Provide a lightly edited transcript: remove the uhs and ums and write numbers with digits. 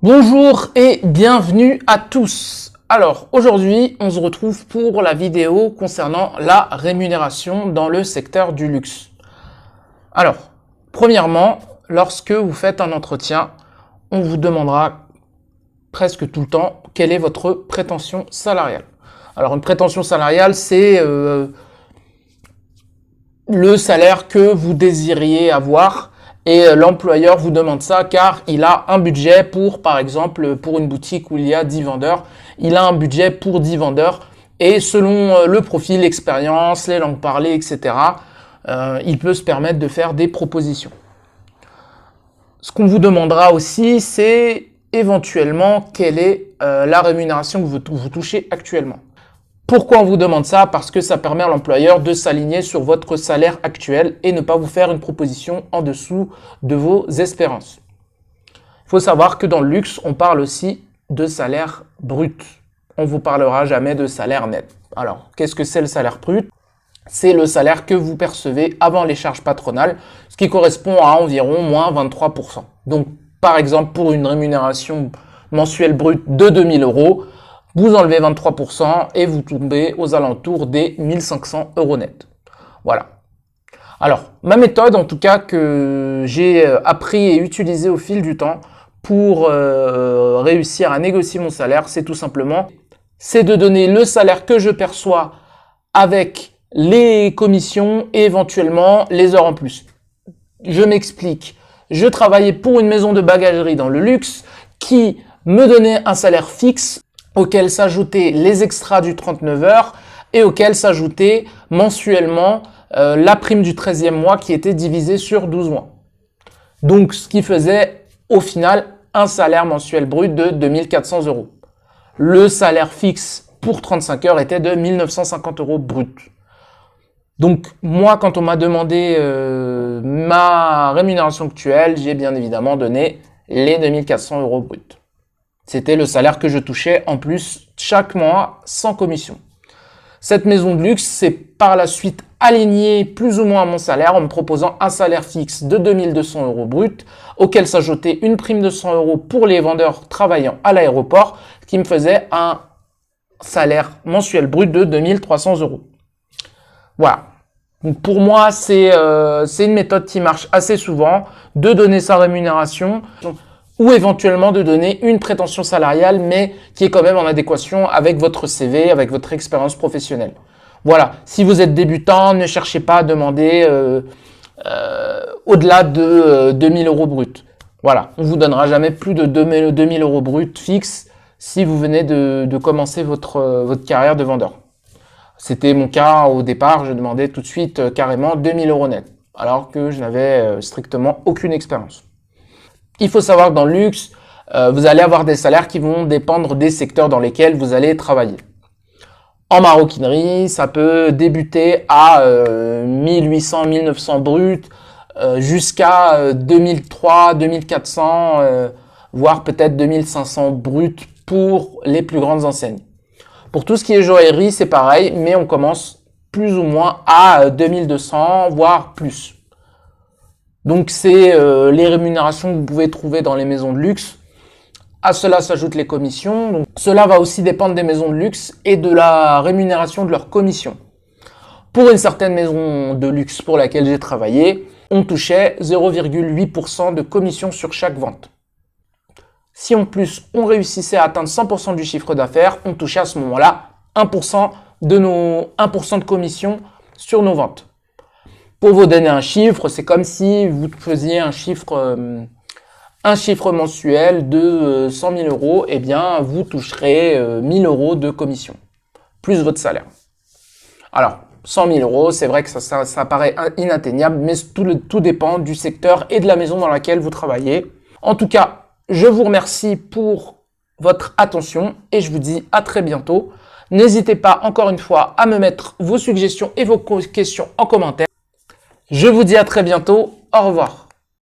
Bonjour et bienvenue à tous. Alors aujourd'hui, on se retrouve pour la vidéo concernant la rémunération dans le secteur du luxe. Alors, premièrement, lorsque vous faites un entretien, on vous demandera presque tout le temps quelle est votre prétention salariale. Alors une prétention salariale, c'est le salaire que vous désiriez avoir. Et l'employeur vous demande ça car il a un budget pour, par exemple, pour une boutique où il y a 10 vendeurs, il a un budget pour 10 vendeurs et selon le profil, l'expérience, les langues parlées, etc., il peut se permettre de faire des propositions. Ce qu'on vous demandera aussi, c'est éventuellement quelle est la rémunération que vous touchez actuellement. Pourquoi on vous demande ça? Parce que ça permet à l'employeur de s'aligner sur votre salaire actuel et ne pas vous faire une proposition en dessous de vos espérances. Il faut savoir que dans le luxe, on parle aussi de salaire brut. On ne vous parlera jamais de salaire net. Alors, qu'est-ce que c'est le salaire brut? C'est le salaire que vous percevez avant les charges patronales, ce qui correspond à environ moins 23%. Donc, par exemple, pour une rémunération mensuelle brute de 2000 €, vous enlevez 23% et vous tombez aux alentours des 1500 € net. Voilà. Alors, ma méthode, en tout cas, que j'ai appris et utilisée au fil du temps pour réussir à négocier mon salaire, c'est tout simplement, c'est de donner le salaire que je perçois avec les commissions et éventuellement les heures en plus. Je m'explique. Je travaillais pour une maison de bagagerie dans le luxe qui me donnait un salaire fixe auquel s'ajoutaient les extras du 39 heures et auquel s'ajoutait mensuellement la prime du 13e mois qui était divisée sur 12 mois. Donc, ce qui faisait au final un salaire mensuel brut de 2400 €. Le salaire fixe pour 35 heures était de 1950 € brut. Donc, moi, quand on m'a demandé ma rémunération actuelle, j'ai bien évidemment donné les 2400 € brut. C'était le salaire que je touchais en plus chaque mois sans commission. Cette maison de luxe s'est par la suite alignée plus ou moins à mon salaire en me proposant un salaire fixe de 2200 € brut, auquel s'ajoutait une prime de 100 € pour les vendeurs travaillant à l'aéroport, ce qui me faisait un salaire mensuel brut de 2300 €. Voilà. Donc pour moi, c'est une méthode qui marche assez souvent, de donner sa rémunération ou éventuellement de donner une prétention salariale, mais qui est quand même en adéquation avec votre CV, avec votre expérience professionnelle. Voilà, si vous êtes débutant, ne cherchez pas à demander au-delà de 2000 € brut. Voilà, on vous donnera jamais plus de 2000 € brut fixe si vous venez de commencer votre carrière de vendeur. C'était mon cas au départ, je demandais tout de suite carrément 2000 € net, alors que je n'avais strictement aucune expérience. Il faut savoir que dans le luxe, vous allez avoir des salaires qui vont dépendre des secteurs dans lesquels vous allez travailler. En maroquinerie, ça peut débuter à 1800, 1900 brut, jusqu'à 2003, 2400, voire peut-être 2500 brut pour les plus grandes enseignes. Pour tout ce qui est joaillerie, c'est pareil, mais on commence plus ou moins à 2200, voire plus. Donc c'est les rémunérations que vous pouvez trouver dans les maisons de luxe. À cela s'ajoutent les commissions. Donc, cela va aussi dépendre des maisons de luxe et de la rémunération de leurs commissions. Pour une certaine maison de luxe pour laquelle j'ai travaillé, on touchait 0,8% de commission sur chaque vente. Si en plus on réussissait à atteindre 100% du chiffre d'affaires, on touchait à ce moment-là 1% de commission sur nos ventes. Pour vous donner un chiffre, c'est comme si vous faisiez un chiffre mensuel de 100 000 €, eh bien, vous toucherez 1000 € de commission, plus votre salaire. Alors, 100 000 €, c'est vrai que ça paraît inatteignable, mais tout dépend du secteur et de la maison dans laquelle vous travaillez. En tout cas, je vous remercie pour votre attention et je vous dis à très bientôt. N'hésitez pas encore une fois à me mettre vos suggestions et vos questions en commentaire. Je vous dis à très bientôt. Au revoir.